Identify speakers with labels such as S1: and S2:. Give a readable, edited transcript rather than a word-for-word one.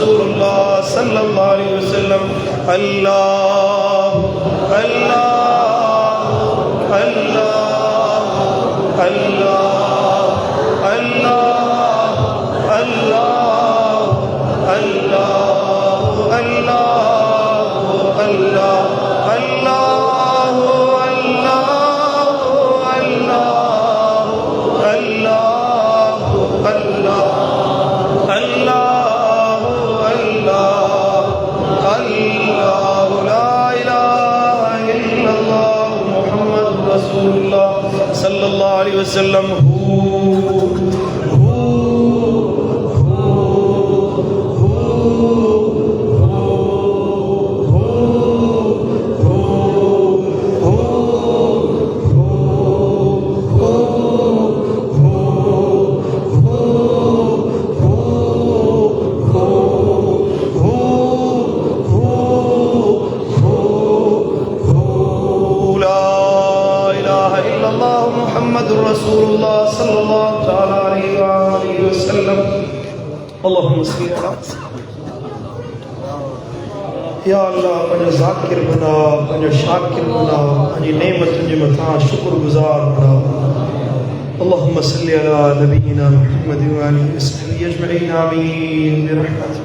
S1: रसूलुल्लाह सल्लल्लाहु अलैहि वसल्लम। अल्लाह अल्लाह अल्लाह अल्लाह अल्लाह अल्लाह अल्लाह अल्लाह अल्लाह अल्लाह सल्लल्लाहु अलैहि वसल्लम। मुहम्मदुर रसूलुल्लाह सल्लल्लाहु तआला अलैहि वसल्लम। अल्लाहुम्मा सल्ली अला या अल्लाह पंहिंजो ज़ाकिर बना, पंहिंजो शाकिर बना, पंहिंजी नेमतुनि जे मथां शुक्रगुज़ार बना। अल्लाहुम्मा सल्ली अला नबीना मुहम्मद व आलिहि वसहबिहि अजमईन आमीन बिरहमतिक।